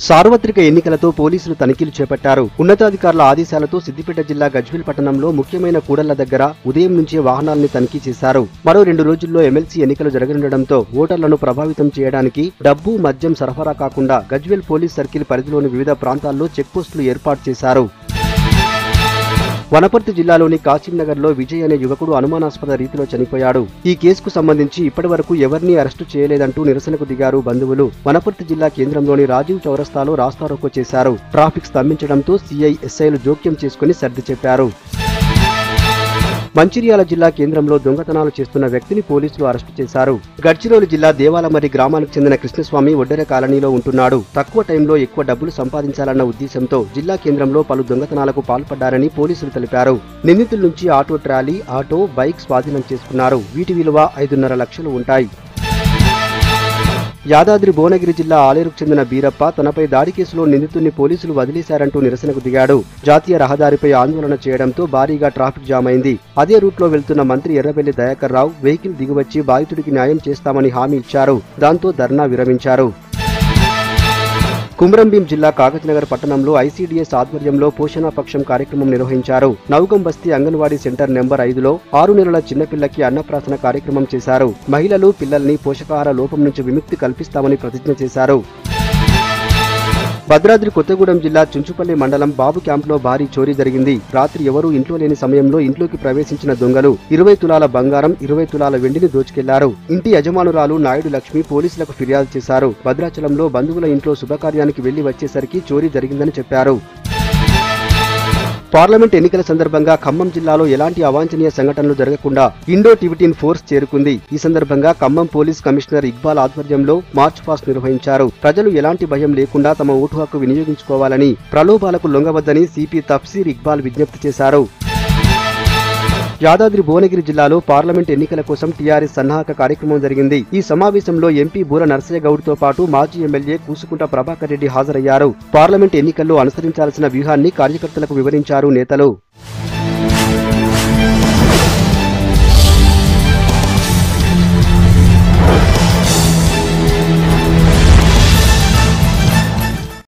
సార్వత్రిక ఎన్నికలతో పోలీసులు తనిఖీలు చేపట్టారు. ఉన్నతాధికారుల ఆదేశాలతో సిద్దిపేట జిల్లా గజ్వేల్ పట్టణంలో ముఖ్యమైన కూడళ్ల దగ్గర ఉదయం నుంచే వాహనాల్ని తనిఖీ చేశారు. మరో 2 రోజుల్లో ఎమ్మెల్సీ ఎన్నికలు జరగనుండటంతో ఓటర్లను ప్రభావితం చేయడానికి డబ్బు, మద్యం సరఫరా కాకుండా గజ్వేల్ పోలీస్ సర్కిల్ పరిధిలోని వివిధ ప్రాంతాల్లో చెక్పోస్టులు ఏర్పాటు చేశారు. వనపర్తి జిల్లాలోని కాశీంనగర్లో విజయ్ అనే యువకుడు అనుమానాస్పద రీతిలో చనిపోయాడు. ఈ కేసుకు సంబంధించి ఇప్పటివరకు ఎవరినీ అరెస్టు చేయలేదంటూ నిరసనకు దిగారు బంధువులు. వనపర్తి జిల్లా కేంద్రంలోని రాజీవ్ చౌరస్తాలో రాస్తారోకో చేశారు. ట్రాఫిక్ స్తంభించడంతో సీఐ, ఎస్ఐలు జోక్యం చేసుకుని సర్ది చెప్పారు. మంచిర్యాల జిల్లా కేంద్రంలో దొంగతనాలు చేస్తున్న వ్యక్తిని పోలీసులు అరెస్టు చేశారు. గడ్చిరోలి జిల్లా దేవాలమర్రి గ్రామానికి చెందిన కృష్ణస్వామి ఒడ్డెర కాలనీలో ఉంటున్నాడు. తక్కువ టైంలో ఎక్కువ డబ్బులు సంపాదించాలన్న ఉద్దేశంతో జిల్లా కేంద్రంలో పలు దొంగతనాలకు పాల్పడ్డారని పోలీసులు తెలిపారు. నిందితుల నుంచి ఆటో ట్రాలీ, ఆటో, బైక్ స్వాధీనం చేసుకున్నారు. వీటి విలువ 5.5 లక్షలు ఉంటాయి. యాదాద్రి భువనగిరి జిల్లా ఆలేరుకు చెందిన బీరప్ప తనపై దాడి కేసులో నిందితుడిని పోలీసులు వదిలేశారంటూ నిరసనకు దిగాడు. జాతీయ రహదారిపై ఆందోళన చేయడంతో భారీగా ట్రాఫిక్ జామ్ అయింది. అదే రూట్లో వెళ్తున్న మంత్రి ఎర్రబెల్లి దయాకర్ రావు వెహికల్ దిగివచ్చి బాధితుడికి న్యాయం చేస్తామని హామీ ఇచ్చారు. దాంతో ధర్నా విరమించారు. కుమ్రంభీం జిల్లా కాగజ్నగర్ పట్టణంలో ఐసీడీఎస్ ఆధ్వర్యంలో పోషణ పక్షం కార్యక్రమం నిర్వహించారు. నౌగం బస్తీ అంగన్వాడీ సెంటర్ నెంబర్ 5లో 6 నెలల చిన్నపిల్లకి అన్నప్రాసన కార్యక్రమం చేశారు. మహిళలు, పిల్లల్ని పోషకాహార లోపం నుంచి విముక్తి కల్పిస్తామని ప్రతిజ్ఞ చేశారు. భద్రాద్రి కొత్తగూడెం జిల్లా చుంచుపల్లి మండలం బాబు క్యాంపులో భారీ చోరీ జరిగింది. రాత్రి ఎవరూ ఇంట్లో లేని సమయంలో ఇంట్లోకి ప్రవేశించిన దొంగలు 20 తులాల బంగారం, 20 తులాల వెండిని దోచుకెళ్లారు. ఇంటి యజమానురాలు నాయుడు లక్ష్మి పోలీసులకు ఫిర్యాదు చేశారు. భద్రాచలంలో బంధువుల ఇంట్లో శుభకార్యానికి వెళ్లి వచ్చేసరికి చోరీ జరిగిందని చెప్పారు. పార్లమెంట్ ఎన్నికల సందర్భంగా ఖమ్మం జిల్లాలో ఎలాంటి అవాంఛనీయ సంఘటనలు జరగకుండా ఇండో టిబెటిన్ ఫోర్స్ చేరుకుంది. ఈ సందర్భంగా ఖమ్మం పోలీస్ కమిషనర్ ఇక్బాల్ ఆధ్వర్యంలో మార్చ్ పాస్ట్ నిర్వహించారు. ప్రజలు ఎలాంటి భయం లేకుండా తమ ఓటు హక్కు వినియోగించుకోవాలని, ప్రలోభాలకు లొంగవద్దని సిపి తఫ్సీర్ ఇక్బాల్ విజ్ఞప్తి చేశారు. యాదాద్రి భువనగిరి జిల్లాలో పార్లమెంట్ ఎన్నికల కోసం టీఆర్ఎస్ సన్నాహక కార్యక్రమం జరిగింది. ఈ సమావేశంలో ఎంపీ బూర నర్సయ్య గౌడ్తో పాటు మాజీ ఎమ్మెల్యే కూసుకుంట ప్రభాకర్ రెడ్డి హాజరయ్యారు. పార్లమెంట్ ఎన్నికల్లో అనుసరించాల్సిన వ్యూహాన్ని కార్యకర్తలకు వివరించారు నేతలు.